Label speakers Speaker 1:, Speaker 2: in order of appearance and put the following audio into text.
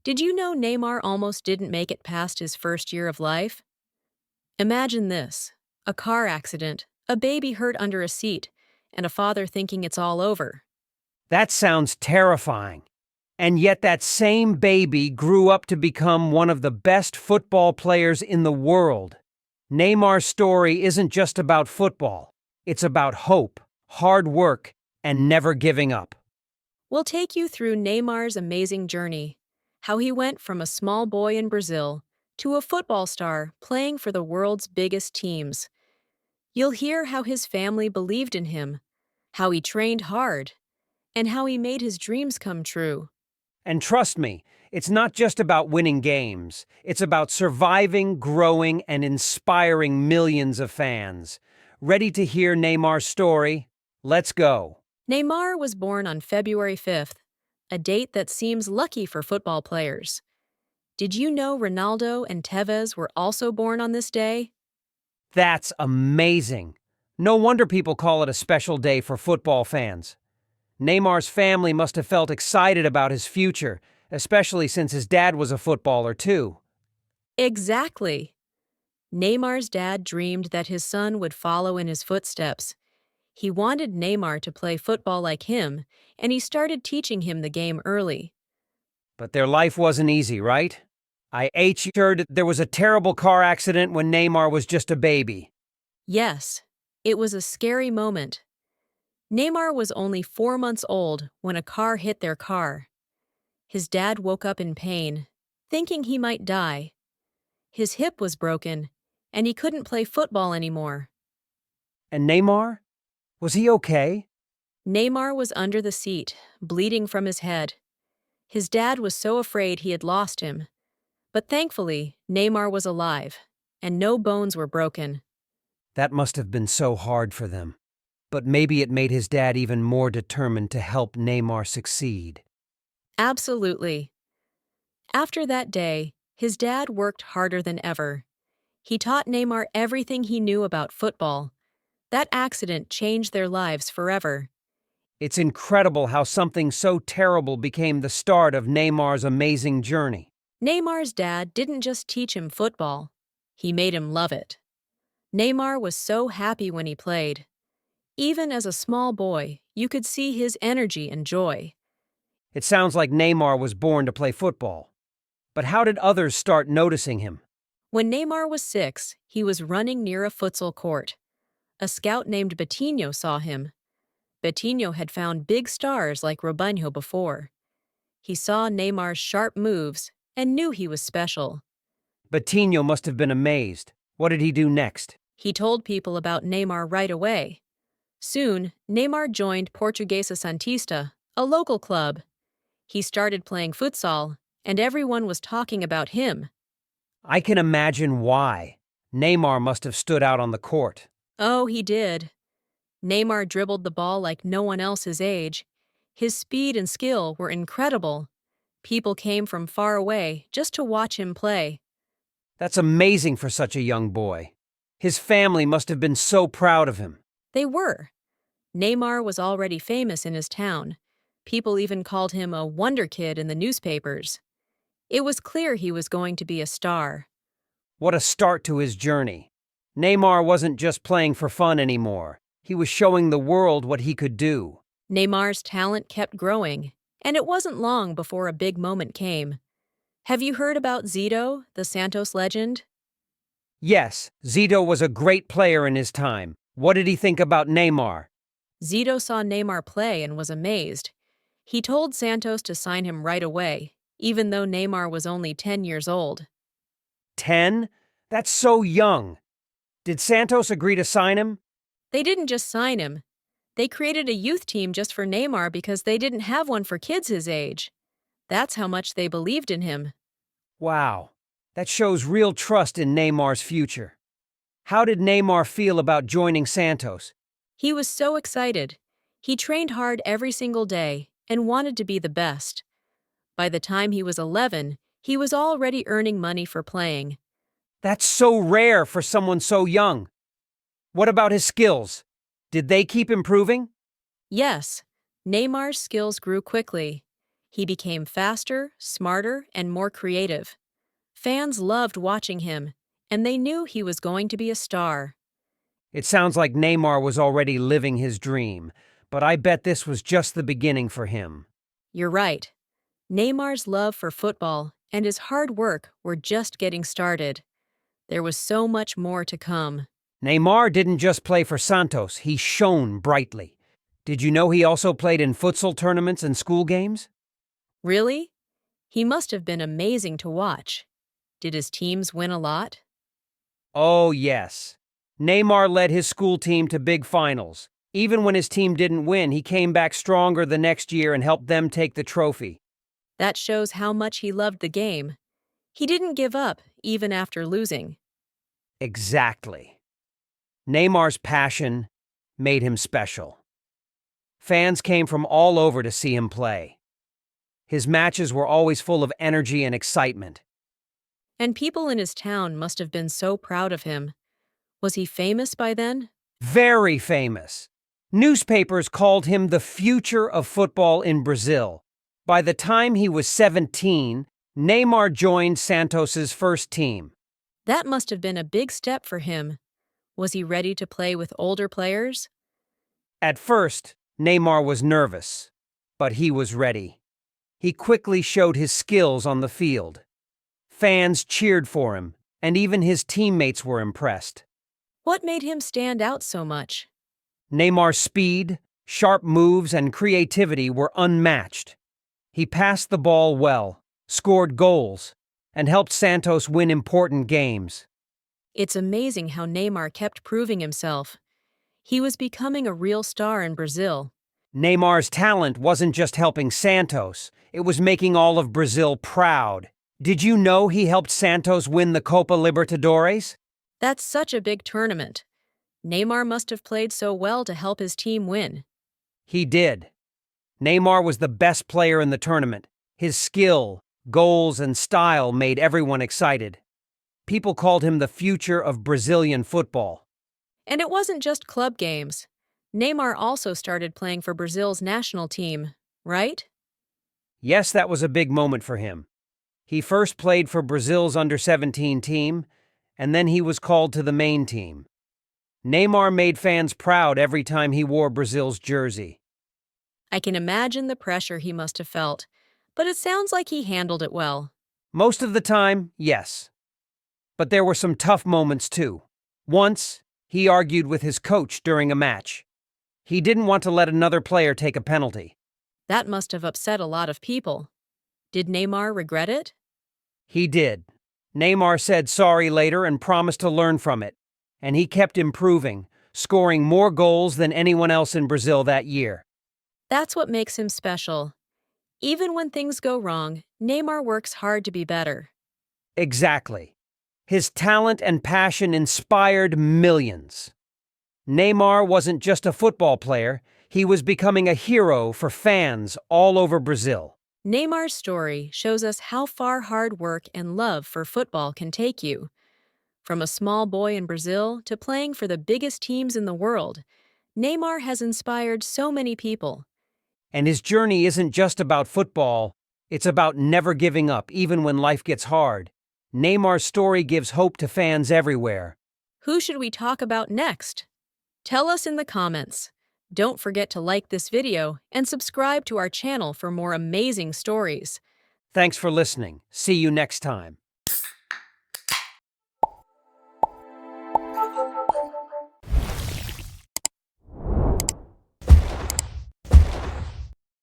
Speaker 1: Did you know Neymar almost didn't make it past his first year of life? Imagine this: a car accident, a baby hurt under a seat, and a father thinking it's all over.
Speaker 2: That sounds terrifying. And yet that same baby grew up to become one of the best football players in the world. Neymar's story isn't just about football. It's about hope, hard work, and never giving up.
Speaker 1: We'll take you through Neymar's amazing journey, how he went from a small boy in Brazil to a football star playing for the world's biggest teams. You'll hear how his family believed in him, how he trained hard, and how he made his dreams come true.
Speaker 2: And trust me, it's not just about winning games. It's about surviving, growing, and inspiring millions of fans. Ready to hear Neymar's story? Let's go.
Speaker 1: Neymar was born on February 5th, a date that seems lucky for football players. Did you know Ronaldo and Tevez were also born on this day?
Speaker 2: That's amazing. No wonder people call it a special day for football fans. Neymar's family must have felt excited about his future, especially since his dad was a footballer too.
Speaker 1: Exactly. Neymar's dad dreamed that his son would follow in his footsteps. He wanted Neymar to play football like him, and he started teaching him the game early.
Speaker 2: But their life wasn't easy, right? I heard there was a terrible car accident when Neymar was just a baby.
Speaker 1: Yes, it was a scary moment. Neymar was only 4 months old when a car hit their car. His dad woke up in pain, thinking he might die. His hip was broken, and he couldn't play football anymore.
Speaker 2: And Neymar? Was he okay?
Speaker 1: Neymar was under the seat, bleeding from his head. His dad was so afraid he had lost him. But thankfully, Neymar was alive, and no bones were broken.
Speaker 2: That must have been so hard for them. But maybe it made his dad even more determined to help Neymar succeed.
Speaker 1: Absolutely. After that day, his dad worked harder than ever. He taught Neymar everything he knew about football. That accident changed their lives forever.
Speaker 2: It's incredible how something so terrible became the start of Neymar's amazing journey.
Speaker 1: Neymar's dad didn't just teach him football, he made him love it. Neymar was so happy when he played. Even as a small boy, you could see his energy and joy.
Speaker 2: It sounds like Neymar was born to play football. But how did others start noticing him?
Speaker 1: When Neymar was 6, he was running near a futsal court. A scout named Betinho saw him. Betinho had found big stars like Robinho before. He saw Neymar's sharp moves and knew he was special.
Speaker 2: Betinho must have been amazed. What did he do next?
Speaker 1: He told people about Neymar right away. Soon, Neymar joined Portuguesa Santista, a local club. He started playing futsal, and everyone was talking about him.
Speaker 2: I can imagine why. Neymar must have stood out on the court.
Speaker 1: Oh, he did. Neymar dribbled the ball like no one else his age. His speed and skill were incredible. People came from far away just to watch him play.
Speaker 2: That's amazing for such a young boy. His family must have been so proud of him.
Speaker 1: They were. Neymar was already famous in his town. People even called him a wonder kid in the newspapers. It was clear he was going to be a star.
Speaker 2: What a start to his journey. Neymar wasn't just playing for fun anymore. He was showing the world what he could do.
Speaker 1: Neymar's talent kept growing, and it wasn't long before a big moment came. Have you heard about Zito, the Santos legend?
Speaker 2: Yes, Zito was a great player in his time. What did he think about Neymar?
Speaker 1: Zito saw Neymar play and was amazed. He told Santos to sign him right away, even though Neymar was only 10 years old.
Speaker 2: 10? That's so young. Did Santos agree to sign him?
Speaker 1: They didn't just sign him. They created a youth team just for Neymar because they didn't have one for kids his age. That's how much they believed in him.
Speaker 2: Wow, that shows real trust in Neymar's future. How did Neymar feel about joining Santos?
Speaker 1: He was so excited. He trained hard every single day and wanted to be the best. By the time he was 11, he was already earning money for playing.
Speaker 2: That's so rare for someone so young. What about his skills? Did they keep improving?
Speaker 1: Yes, Neymar's skills grew quickly. He became faster, smarter, and more creative. Fans loved watching him, and they knew he was going to be a star.
Speaker 2: It sounds like Neymar was already living his dream, but I bet this was just the beginning for him.
Speaker 1: You're right. Neymar's love for football and his hard work were just getting started. There was so much more to come.
Speaker 2: Neymar didn't just play for Santos, he shone brightly. Did you know he also played in futsal tournaments and school games?
Speaker 1: Really? He must have been amazing to watch. Did his teams win a lot?
Speaker 2: Oh, yes. Neymar led his school team to big finals. Even when his team didn't win, he came back stronger the next year and helped them take the trophy.
Speaker 1: That shows how much he loved the game. He didn't give up, even after losing.
Speaker 2: Exactly. Neymar's passion made him special. Fans came from all over to see him play. His matches were always full of energy and excitement.
Speaker 1: And people in his town must have been so proud of him. Was he famous by then?
Speaker 2: Very famous. Newspapers called him the future of football in Brazil. By the time he was 17, Neymar joined Santos's first team.
Speaker 1: That must have been a big step for him. Was he ready to play with older players?
Speaker 2: At first, Neymar was nervous, but he was ready. He quickly showed his skills on the field. Fans cheered for him, and even his teammates were impressed.
Speaker 1: What made him stand out so much?
Speaker 2: Neymar's speed, sharp moves, and creativity were unmatched. He passed the ball well, scored goals, and helped Santos win important games.
Speaker 1: It's amazing how Neymar kept proving himself. He was becoming a real star in Brazil.
Speaker 2: Neymar's talent wasn't just helping Santos, it was making all of Brazil proud. Did you know he helped Santos win the Copa Libertadores?
Speaker 1: That's such a big tournament. Neymar must have played so well to help his team win.
Speaker 2: He did. Neymar was the best player in the tournament. His skill, goals, and style made everyone excited. People called him the future of Brazilian football.
Speaker 1: And it wasn't just club games. Neymar also started playing for Brazil's national team, right?
Speaker 2: Yes, that was a big moment for him. He first played for Brazil's under-17 team, and then he was called to the main team. Neymar made fans proud every time he wore Brazil's jersey.
Speaker 1: I can imagine the pressure he must have felt, but it sounds like he handled it well.
Speaker 2: Most of the time, yes. But there were some tough moments too. Once, he argued with his coach during a match. He didn't want to let another player take a penalty.
Speaker 1: That must have upset a lot of people. Did Neymar regret it?
Speaker 2: He did. Neymar said sorry later and promised to learn from it. And he kept improving, scoring more goals than anyone else in Brazil that year.
Speaker 1: That's what makes him special. Even when things go wrong, Neymar works hard to be better.
Speaker 2: Exactly. His talent and passion inspired millions. Neymar wasn't just a football player, he was becoming a hero for fans all over Brazil.
Speaker 1: Neymar's story shows us how far hard work and love for football can take you. From a small boy in Brazil to playing for the biggest teams in the world, Neymar has inspired so many people.
Speaker 2: And his journey isn't just about football, it's about never giving up, even when life gets hard. Neymar's story gives hope to fans everywhere.
Speaker 1: Who should we talk about next? Tell us in the comments. Don't forget to like this video and subscribe to our channel for more amazing stories.
Speaker 2: Thanks for listening. See you next time.